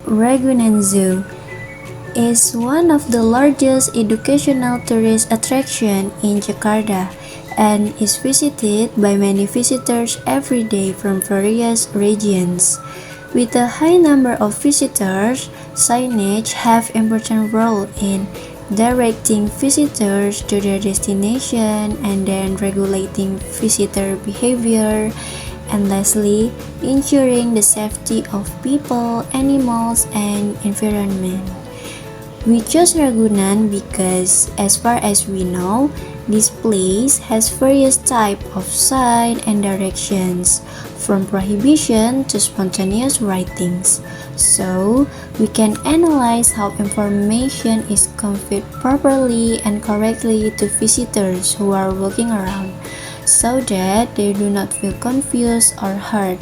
Ragunan Zoo is one of the largest educational tourist attractions in Jakarta and is visited by many visitors every day from various regions. With a high number of visitors, signage have important role in directing visitors to their destination and then regulating visitor behavior and lastly, ensuring the safety of people, animals, and environment. We chose Ragunan because, as far as we know, this place has various types of signs and directions, from prohibition to spontaneous writings. So, we can analyze how information is conveyed properly and correctly to visitors who are walking around, so that they do not feel confused or hurt.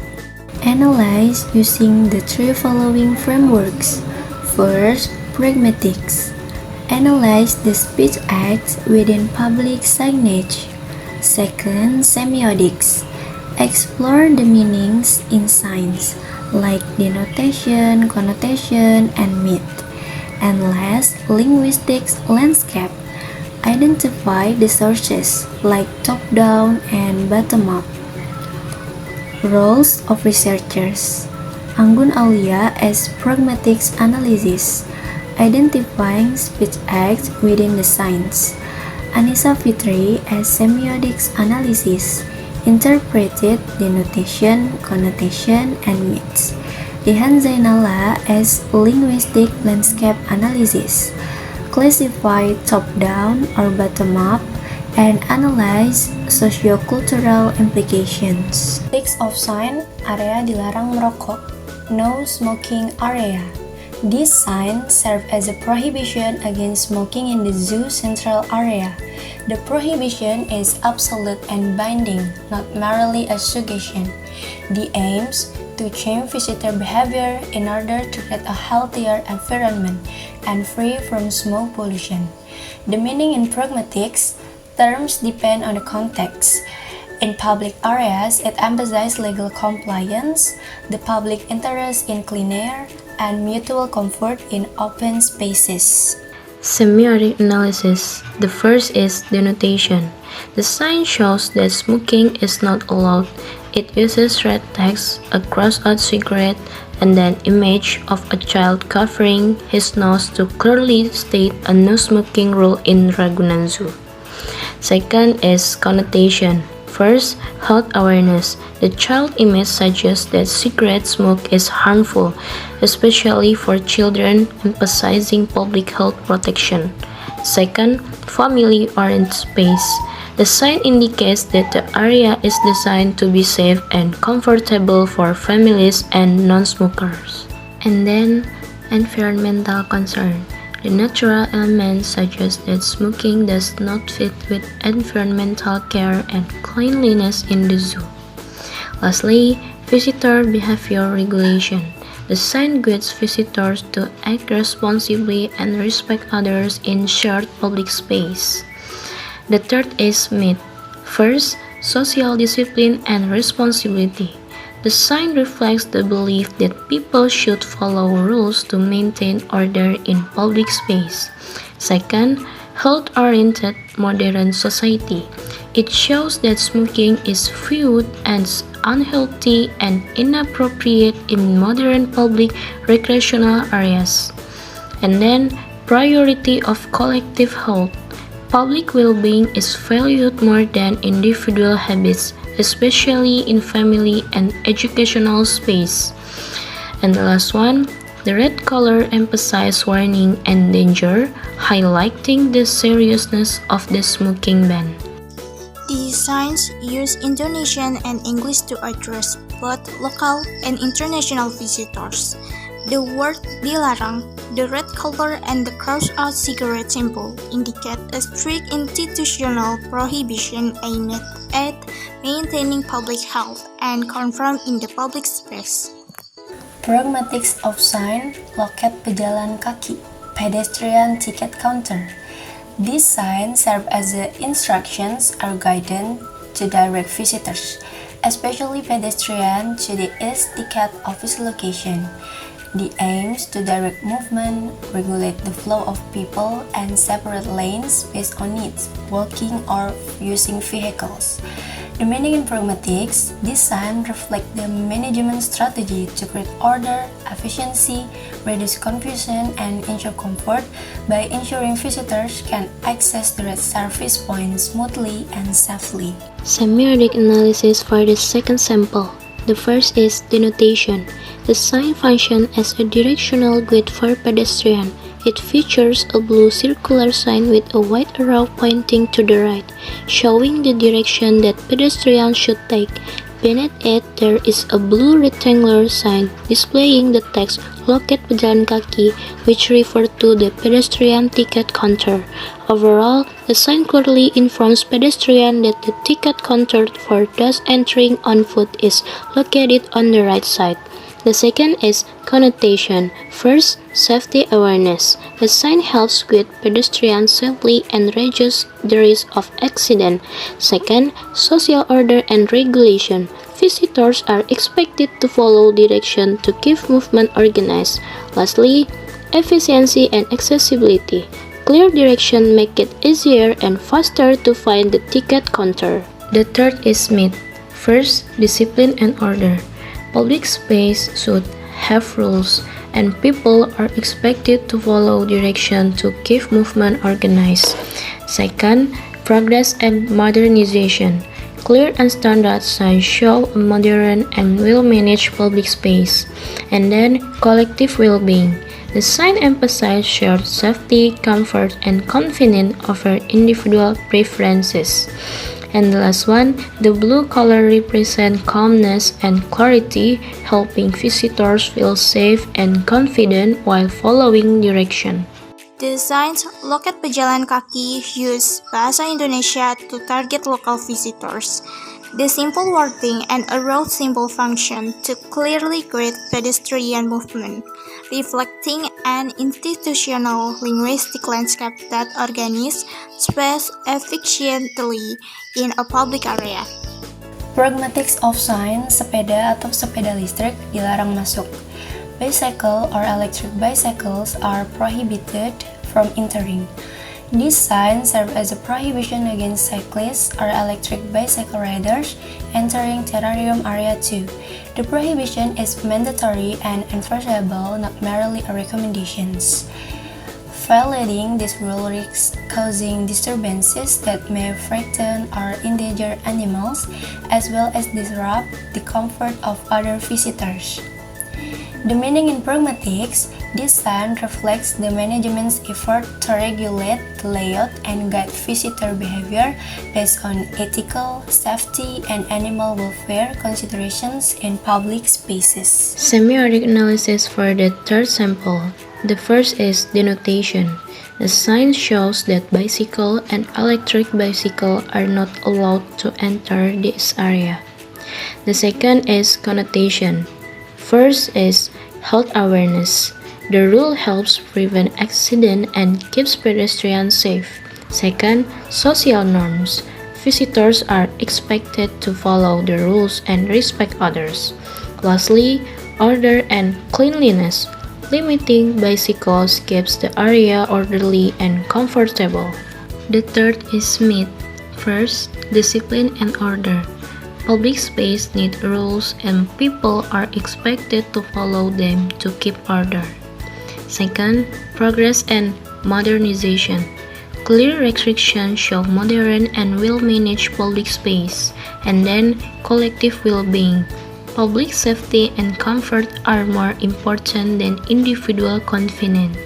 Analyze using the three following frameworks. First, pragmatics. Analyze the speech acts within public signage. Second, semiotics. Explore the meanings in signs, like denotation, connotation, and myth. And last, linguistics landscape. Identify the sources, like top-down and bottom-up. Roles of researchers. Anggun Aulia as pragmatics analysis, identifying speech acts within the signs. Anissa Fitri as semiotics analysis, interpreted denotation, connotation, and myths. Dehan Zainala as linguistic landscape analysis, classify top-down or bottom-up, and analyze sociocultural implications. Text of sign, area dilarang merokok, no smoking area. This sign serves as a prohibition against smoking in the zoo central area. The prohibition is absolute and binding, not merely a suggestion. The aims to change visitor behavior in order to create a healthier environment and free from smoke pollution. The meaning in pragmatics terms depend on the context. In public areas, it emphasizes legal compliance, the public interest in clean air, and mutual comfort in open spaces. Semiotic analysis. The first is denotation. The sign shows that smoking is not allowed. It uses red text, a crossed-out cigarette, and an image of a child covering his nose to clearly state a no smoking rule in Ragunan Zoo. Second is connotation. First, health awareness. The child image suggests that cigarette smoke is harmful, especially for children, emphasizing public health protection. Second, family-oriented space. The sign indicates that the area is designed to be safe and comfortable for families and non-smokers. And then, environmental concern. The natural elements suggest that smoking does not fit with environmental care and cleanliness in the zoo. Lastly, visitor behavior regulation. The sign guides visitors to act responsibly and respect others in shared public space. The third is myth. First, social discipline and responsibility. The sign reflects the belief that people should follow rules to maintain order in public space. Second, health-oriented modern society. It shows that smoking is viewed as unhealthy and inappropriate in modern public recreational areas. And then, priority of collective health. Public well-being is valued more than individual habits, especially in family and educational space. And the last one, the red color emphasizes warning and danger, highlighting the seriousness of the smoking ban. These signs use Indonesian and English to address both local and international visitors. The word dilarang, the red color, and the crossed-out cigarette symbol indicate a strict institutional prohibition aimed at maintaining public health and conform in the public space. Pragmatics of sign, loket pejalan kaki, pedestrian ticket counter. These signs serve as instructions or guidance to direct visitors, especially pedestrians, to the east ticket office location. The aims to direct movement, regulate the flow of people, and separate lanes based on needs, walking or using vehicles. The meaning in pragmatics, this sign reflects the management strategy to create order, efficiency, reduce confusion, and ensure comfort by ensuring visitors can access the right service point smoothly and safely. Semiotic analysis for the second sample. The first is denotation. The sign functions as a directional guide for pedestrians. It features a blue circular sign with a white arrow pointing to the right, showing the direction that pedestrians should take. Beneath it, there is a blue rectangular sign displaying the text "Loket Pejalan Kaki," which refers to the pedestrian ticket counter. Overall, the sign clearly informs pedestrians that the ticket counter for those entering on foot is located on the right side. The second is connotation. First, safety awareness. The sign helps guide pedestrians safely and reduces the risk of accident. Second, social order and regulation. Visitors are expected to follow direction to keep movement organized. Lastly, efficiency and accessibility. Clear direction make it easier and faster to find the ticket counter. The third is myth. First, discipline and order. Public space should have rules, and people are expected to follow direction to keep movement organized. Second, progress and modernization. Clear and standard signs show a modern and well-managed public space. And then, collective well-being. The sign emphasizes shared safety, comfort, and convenience over individual preferences. And the last one, the blue color represents calmness and clarity, helping visitors feel safe and confident while following direction. The signs Loket Pejalan Kaki use bahasa Indonesia to target local visitors. The simple wording and a road symbol function to clearly guide pedestrian movement, reflecting an institutional linguistic landscape that organizes space efficiently in a public area. Pragmatics of sign, sepeda atau sepeda listrik dilarang masuk. Bicycle or electric bicycles are prohibited from entering. These signs serve as a prohibition against cyclists or electric bicycle riders entering terrarium area 2. The prohibition is mandatory and enforceable, not merely a recommendation. Violating this rule risks causing disturbances that may frighten or endanger animals, as well as disrupt the comfort of other visitors. The meaning in pragmatics, this sign reflects the management's effort to regulate the layout and guide visitor behavior based on ethical, safety, and animal welfare considerations in public spaces. Semiotic analysis for the third sample. The first is denotation. The sign shows that bicycle and electric bicycle are not allowed to enter this area. The second is connotation. First is health awareness. The rule helps prevent accident and keeps pedestrians safe. Second, social norms. Visitors are expected to follow the rules and respect others. Lastly, order and cleanliness. Limiting bicycles keeps the area orderly and comfortable. The third is myth. First, discipline and order. Public space needs rules and people are expected to follow them to keep order. Second, progress and modernization. Clear restrictions show modern and well-managed public space. And then, collective well-being. Public safety and comfort are more important than individual convenience.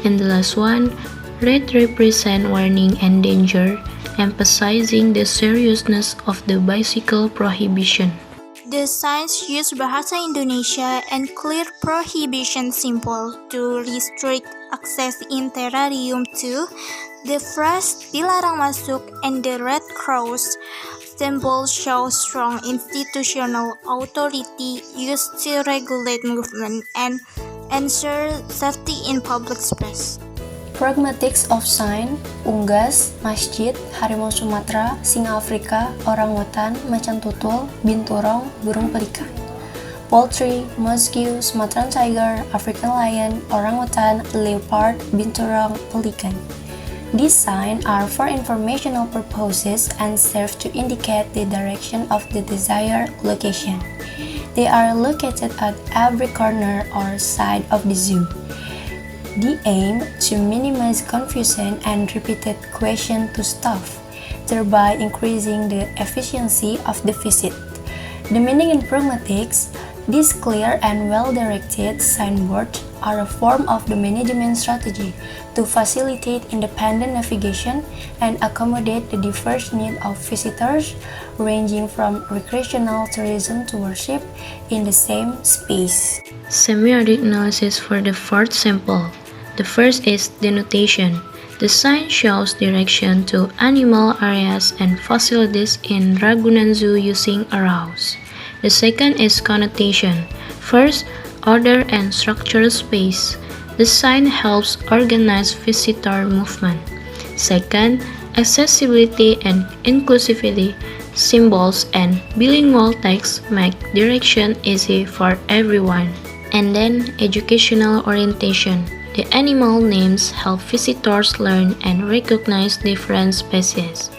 And the last one, red represents warning and danger, emphasizing the seriousness of the bicycle prohibition. The signs use bahasa Indonesia and clear prohibition symbol to restrict access in terrarium 2. The phrase dilarang masuk and the red cross symbol show strong institutional authority used to regulate movement and ensure safety in public space. Pragmatics of sign, unggas, masjid, harimau Sumatera, singa Afrika, orangutan, macan tutul, binturong, burung pelikan. poultry, muskie, Sumatran tiger, African lion, orangutan, leopard, binturong, pelican. These signs are for informational purposes and serve to indicate the direction of the desired location. They are located at every corner or side of the zoo. The aim to minimize confusion and repeated questions to staff, thereby increasing the efficiency of the visit. The meaning in pragmatics, these clear and well-directed signboards are a form of the management strategy to facilitate independent navigation and accommodate the diverse needs of visitors, ranging from recreational tourism to worship in the same space. Semiotic analysis for the fourth sample. The first is denotation. The sign shows direction to animal areas and facilities in Ragunan Zoo using arrows. The second is connotation. First, order and structural space. The sign helps organize visitor movement. Second, accessibility and inclusivity. Symbols and bilingual text make direction easy for everyone. And then, educational orientation. The animal names help visitors learn and recognize different species.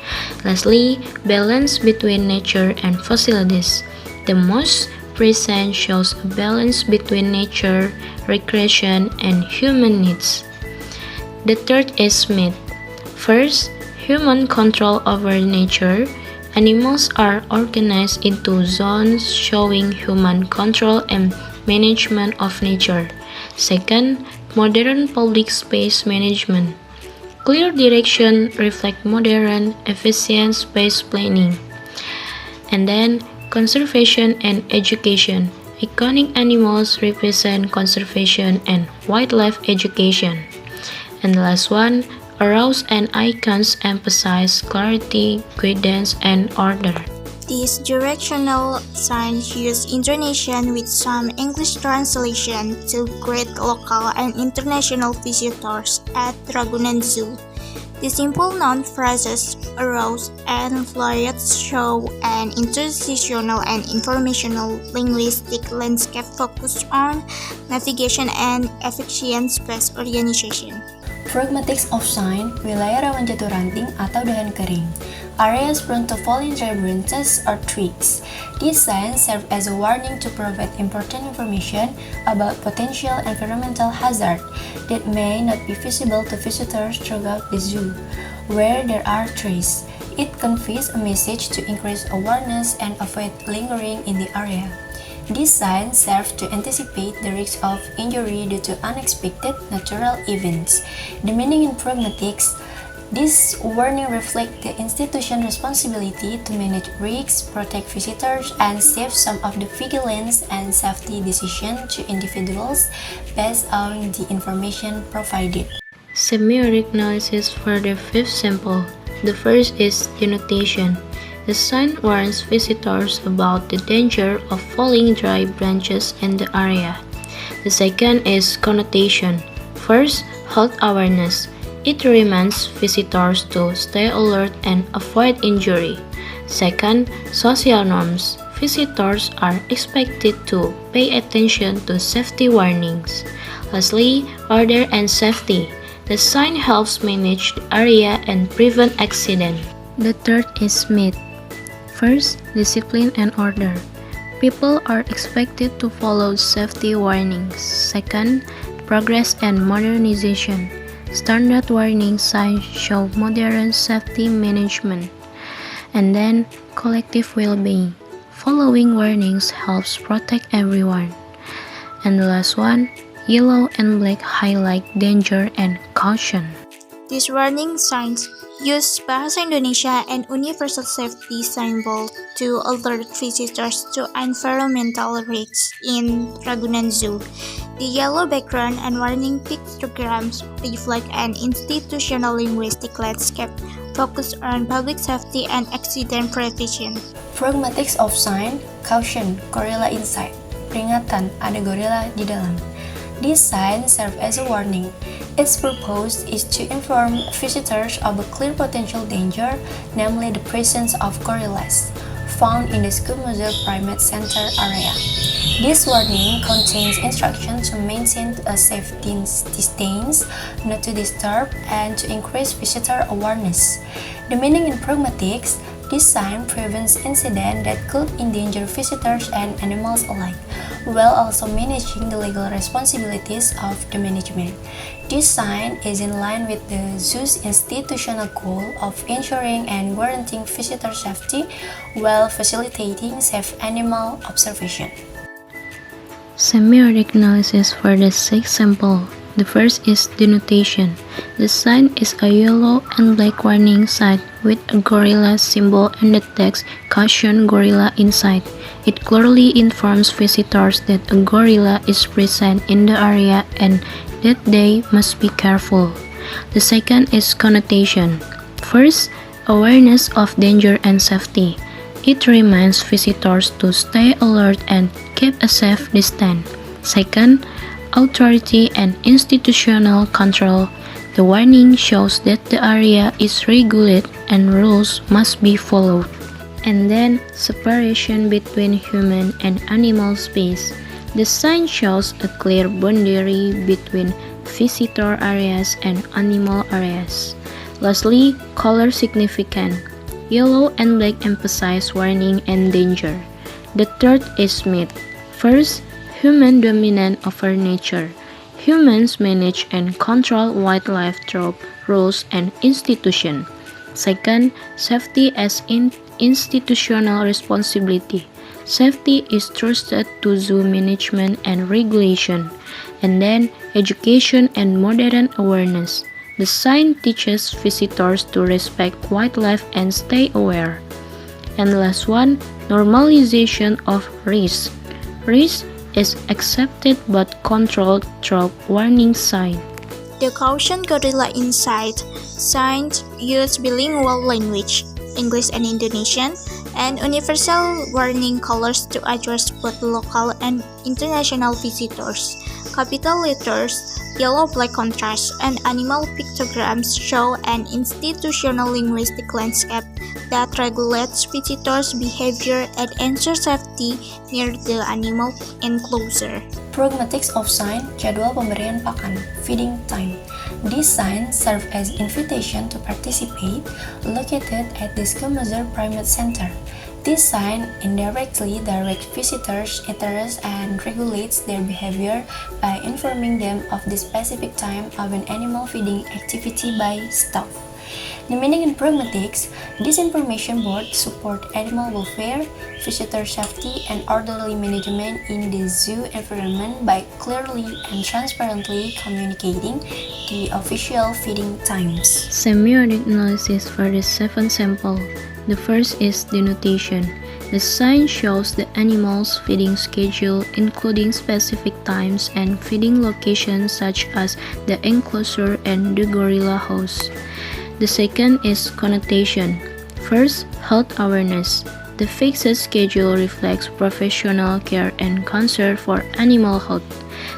Lastly, balance between nature and facilities. The most present shows a balance between nature, recreation, and human needs. The third is myth. First, human control over nature. Animals are organized into zones showing human control and management of nature. Second, modern public space management. Clear direction reflect modern, efficient space planning. And then, conservation and education. Iconic animals represent conservation and wildlife education. And the last one, arrows and icons emphasize clarity, guidance, and order. These directional signs use intonation with some English translation to greet local and international visitors at Ragunan Zoo. The simple noun phrases, arrows, and florets show an institutional and informational linguistic landscape focused on navigation and efficient space organization. Pragmatics of sign, wilayah rawan jatuh ranting atau dahan kering. Areas prone to falling dry branches or twigs. These signs serve as a warning to provide important information about potential environmental hazard that may not be visible to visitors throughout the zoo. Where there are trees, it conveys a message to increase awareness and avoid lingering in the area. These signs serve to anticipate the risk of injury due to unexpected natural events. The meaning in pragmatics, this warning reflects the institution's responsibility to manage risks, protect visitors, and save some of the vigilance and safety decisions to individuals based on the information provided. Semiotic analysis for the fifth sample. The first is denotation. The sign warns visitors about the danger of falling dry branches in the area. The second is connotation. First, health awareness. It reminds visitors to stay alert and avoid injury. Second, social norms. Visitors are expected to pay attention to safety warnings. Lastly, order and safety. The sign helps manage the area and prevent accident. The third is myth. First, discipline and order. People are expected to follow safety warnings. Second, progress and modernization. Standard warning signs show modern safety management. And then, collective well-being. Following warnings helps protect everyone. And the last one, yellow and black highlight danger and caution. These warning signs use Bahasa Indonesia and universal safety symbol to alert visitors to environmental risks in Ragunan Zoo. The yellow background and warning pictograms reflect an institutional linguistic landscape focused on public safety and accident prevention. Pragmatics of sign, caution, gorilla inside. Peringatan, ada gorila di dalam. These signs serve as a warning. Its purpose is to inform visitors of a clear potential danger, namely the presence of gorillas. found in the Schumacher Primate Center area. This warning contains instructions to maintain a safe distance, not to disturb, and to increase visitor awareness. The meaning in pragmatics, this sign prevents incidents that could endanger visitors and animals alike, while also managing the legal responsibilities of the management. This sign is in line with the zoo's institutional goal of ensuring and guaranteeing visitor safety while facilitating safe animal observation. Semiotic analysis for the sixth sample. The first is denotation. The sign is a yellow and black warning sign with a gorilla symbol and the text "Caution Gorilla" inside. It clearly informs visitors that a gorilla is present in the area and that they must be careful. The second is connotation. First, awareness of danger and safety. It reminds visitors to stay alert and keep a safe distance. Second, authority and institutional control. The warning shows that the area is regulated and rules must be followed. And then, separation between human and animal space. The sign shows a clear boundary between visitor areas and animal areas. Lastly, color significance. Yellow and black emphasize warning and danger. The third is myth. First, human dominant over nature. Humans manage and control wildlife through rules and institutions. Second, safety as institutional responsibility. Safety is trusted to zoo management and regulation. And then, education and modern awareness. The sign teaches visitors to respect wildlife and stay aware. And the last one, normalization of risk. Risk is accepted but controlled through warning sign. The Caution Gorilla inside signs use bilingual language, English and Indonesian, and universal warning colors to address both local and international visitors. Capital letters, yellow-black contrast, and animal pictograms show an institutional linguistic landscape that regulates visitors' behavior and ensures safety near the animal enclosure. Pragmatics of sign, jadwal pemberian pakan, feeding time. These signs serve as invitation to participate, located at the Schumacher Primate Center. This sign indirectly directs visitors' interest and regulates their behavior by informing them of the specific time of an animal feeding activity by staff. The meaning in pragmatics, this information board support animal welfare, visitor safety, and orderly management in the zoo environment by clearly and transparently communicating the official feeding times. Semiotic analysis for the seventh sample. The first is denotation. The sign shows the animal's feeding schedule, including specific times and feeding locations such as the enclosure and the gorilla house. The second is connotation. First, health awareness. The fixed schedule reflects professional care and concern for animal health.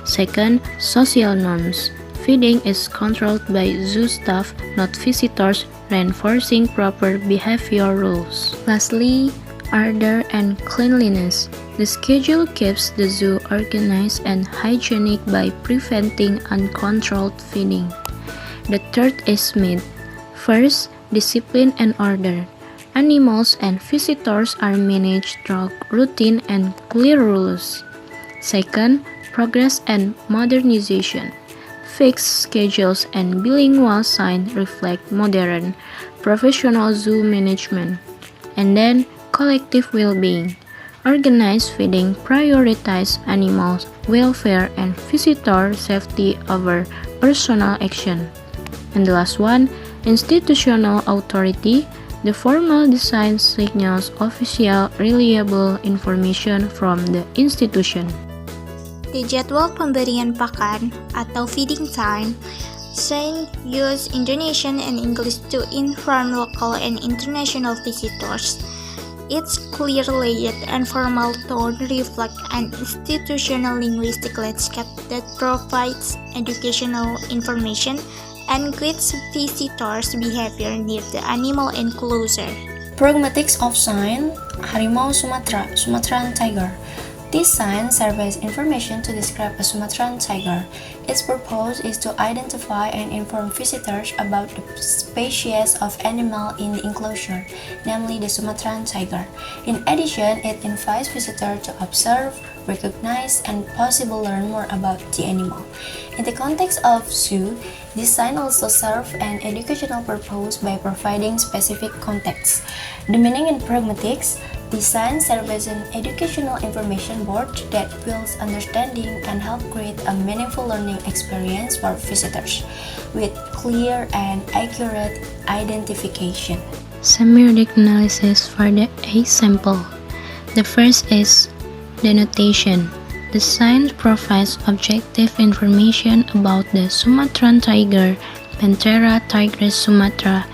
Second, social norms. Feeding is controlled by zoo staff, not visitors, reinforcing proper behavior rules. Lastly, order and cleanliness. The schedule keeps the zoo organized and hygienic by preventing uncontrolled feeding. The third is myth. First, discipline and order. Animals and visitors are managed through routine and clear rules. Second, progress and modernization. Fixed schedules and bilingual signs reflect modern, professional zoo management. And then, collective well-being. Organized feeding prioritizes animals' welfare and visitor safety over personal action. And the last one, institutional authority. The formal design signals official, reliable information from the institution. The jadwal pemberian pakan atau feeding time sign use Indonesian and English to inform local and international visitors. Its clear layout and formal tone reflect an institutional linguistic landscape that provides educational information and guides visitors' behavior near the animal enclosure. Pragmatics of sign, Harimau Sumatera, Sumatran tiger. This sign serves as information to describe a Sumatran tiger. Its purpose is to identify and inform visitors about the species of animal in the enclosure, namely the Sumatran tiger. In addition, it invites visitors to observe, recognize, and possibly learn more about the animal. In the context of zoo, this sign also serves an educational purpose by providing specific context. The meaning in pragmatics, this sign serves as an educational information board that builds understanding and helps create a meaningful learning experience for visitors with clear and accurate identification. Semiotic analysis for the A sample. The first is denotation. The sign provides objective information about the Sumatran tiger, Panthera tigris sumatra.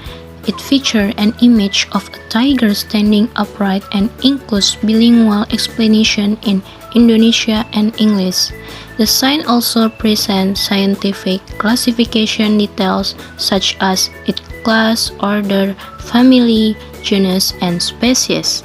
It features an image of a tiger standing upright and includes bilingual explanation in Indonesia and English. The sign also presents scientific classification details such as its class, order, family, genus, and species.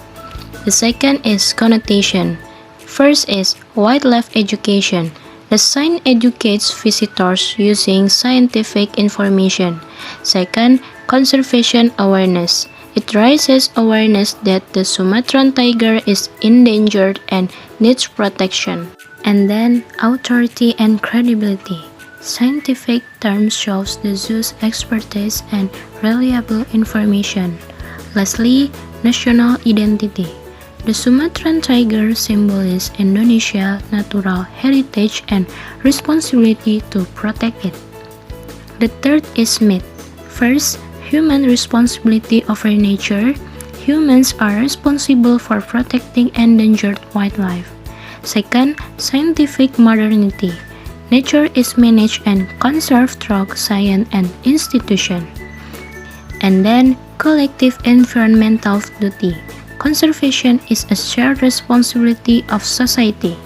The second is connotation. First is wildlife education. The sign educates visitors using scientific information. Second, conservation awareness. It raises awareness that the Sumatran tiger is endangered and needs protection. And then, authority and credibility. Scientific terms shows the zoo's expertise and reliable information. Lastly, national identity. The Sumatran tiger symbolizes Indonesia's natural heritage and responsibility to protect it. The third is myth. First, human responsibility over nature. Humans are responsible for protecting endangered wildlife. Second, scientific modernity. Nature is managed and conserved through science and institution. And then, collective environmental duty. Conservation is a shared responsibility of society.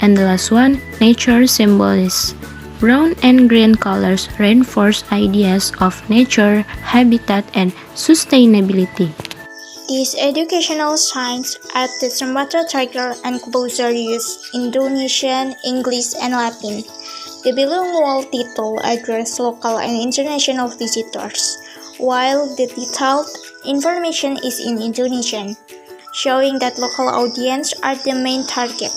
And the last one, nature symbolism. Brown and green colors reinforce ideas of nature, habitat, and sustainability. These educational signs add the Sumatra tiger and closer use Indonesian, English, and Latin. The bilingual title address local and international visitors, while the detailed information is in Indonesian, showing that local audience are the main target.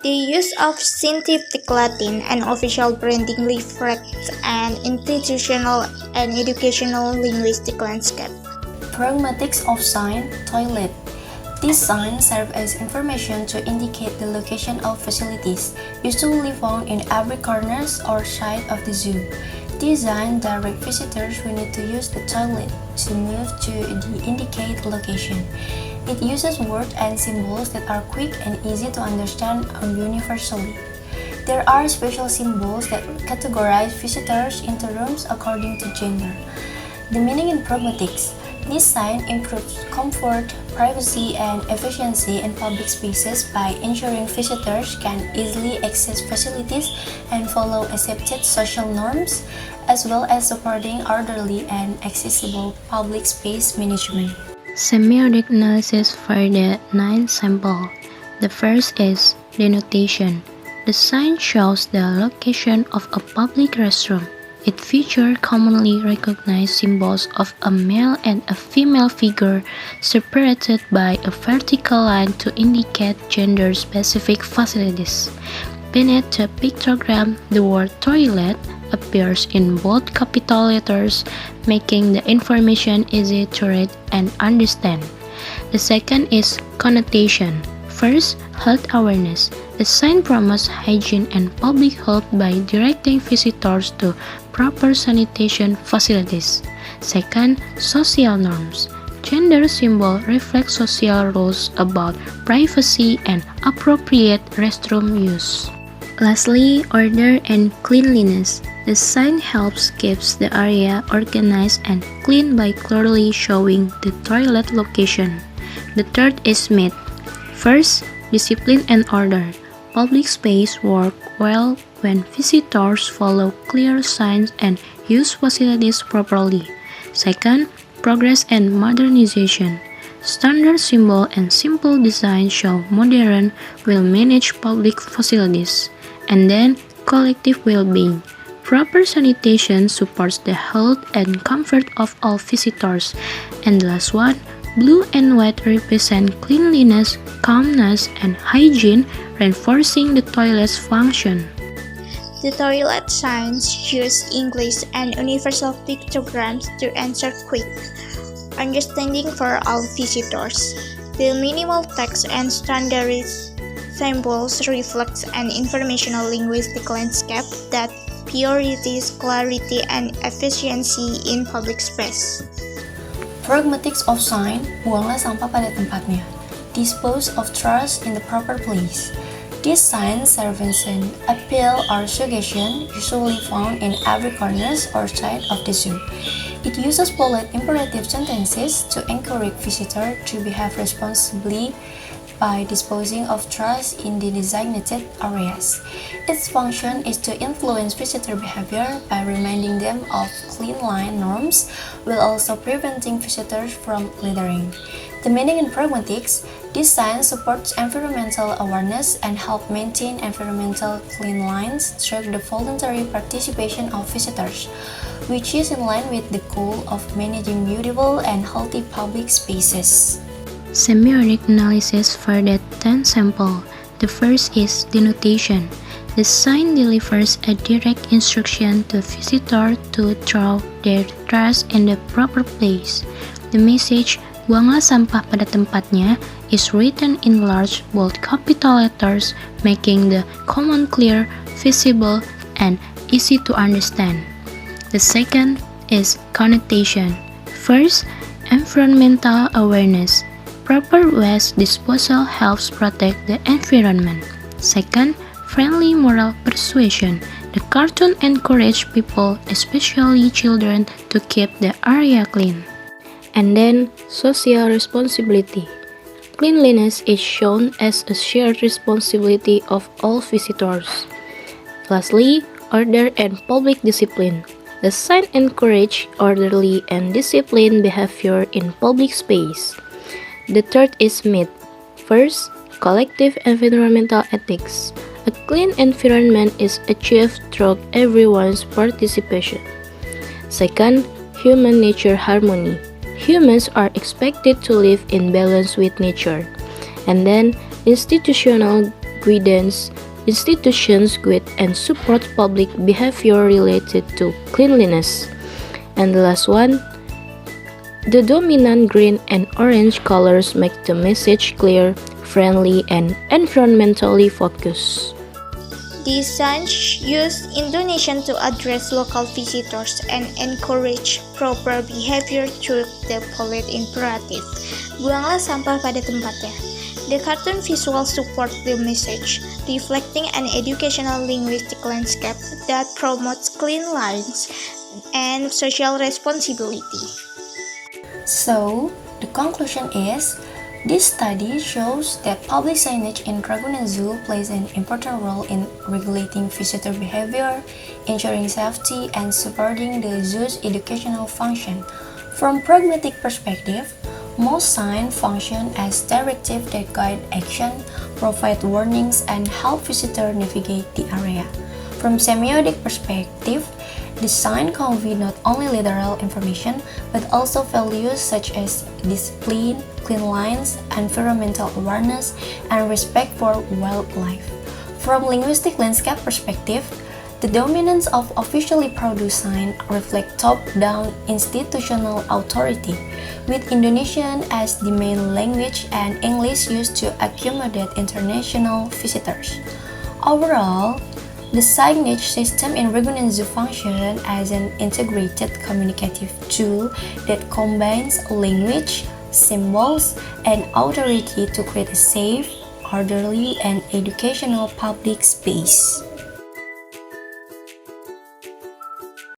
The use of scientific Latin and official branding reflects an institutional and educational linguistic landscape. Pragmatics of sign, toilet. These signs serve as information to indicate the location of facilities, usually found in every corner or side of the zoo. These signs direct visitors who need to use the toilet to move to the indicated location. It uses words and symbols that are quick and easy to understand universally. There are special symbols that categorize visitors into rooms according to gender. The meaning in pragmatics. This sign improves comfort, privacy, and efficiency in public spaces by ensuring visitors can easily access facilities and follow accepted social norms, as well as supporting orderly and accessible public space management. Semiotic analysis for the 9th sample. The first is denotation. The sign shows the location of a public restroom. It features commonly recognized symbols of a male and a female figure separated by a vertical line to indicate gender-specific facilities. Beneath the pictogram, the word toilet appears in bold capital letters, making the information easy to read and understand. The second is connotation. First, health awareness. The sign promotes hygiene and public health by directing visitors to proper sanitation facilities. Second, social norms. Gender symbol reflects social rules about privacy and appropriate restroom use. Lastly, order and cleanliness. The sign helps keeps the area organized and clean by clearly showing the toilet location. The third is myth. First, discipline and order. Public space work well when visitors follow clear signs and use facilities properly. Second, progress and modernization. Standard symbol and simple design show modern, well-managed public facilities. And then, collective well-being. Proper sanitation supports the health and comfort of all visitors. And the last one, blue and white represent cleanliness, calmness, and hygiene, reinforcing the toilet's function. The toilet signs use English and universal pictograms to ensure quick understanding for all visitors. The minimal text and standardized symbols reflect an informational linguistic landscape that prioritizes clarity and efficiency in public space. Pragmatics of sign, buanglah sampah pada tempatnya. Dispose of trash in the proper place. These signs serve as an appeal or suggestion usually found in every corner or side of the zoo. It uses polite imperative sentences to encourage visitors to behave responsibly by disposing of trash in the designated areas. Its function is to influence visitor behavior by reminding them of clean line norms while also preventing visitors from littering. The meaning in pragmatics, this sign supports environmental awareness and help maintain environmental clean lines through the voluntary participation of visitors, which is in line with the goal of managing beautiful and healthy public spaces. Semiotic analysis for the 10 sample. The first is denotation. The sign delivers a direct instruction to visitor to throw their trash in the proper place. The message, buanglah sampah pada tempatnya, is written in large bold capital letters, making the command clear, visible, and easy to understand. The second is connotation. First, environmental awareness. Proper waste disposal helps protect the environment. Second, friendly moral persuasion. The cartoon encourages people, especially children, to keep the area clean. And then, social responsibility. Cleanliness is shown as a shared responsibility of all visitors. Lastly, order and public discipline. The sign encourages orderly and disciplined behavior in public space. The third is myth. First, collective environmental ethics. A clean environment is achieved through everyone's participation. Second, human nature harmony. Humans are expected to live in balance with nature. And then, institutional guidance. Institutions guide and support public behavior related to cleanliness. And the last one, the dominant green and orange colors make the message clear, friendly, and environmentally focused. These signs use intonation to address local visitors and encourage proper behavior through the polite imperative. Buanglah sampah pada tempatnya. The cartoon visuals support the message, reflecting an educational linguistic landscape that promotes clean lines and social responsibility. So, the conclusion is, this study shows that public signage in Ragunan Zoo plays an important role in regulating visitor behavior, ensuring safety, and supporting the zoo's educational function. From pragmatic perspective, most signs function as directives that guide action, provide warnings, and help visitors navigate the area. From semiotic perspective, the sign convey not only literal information, but also values such as discipline, clean lines, environmental awareness, and respect for wildlife. From linguistic landscape perspective, the dominance of officially produced signs reflect top-down institutional authority, with Indonesian as the main language and English used to accommodate international visitors. Overall, the signage system in Ragunan Zoo functions as an integrated communicative tool that combines language, symbols, and authority to create a safe, orderly, and educational public space.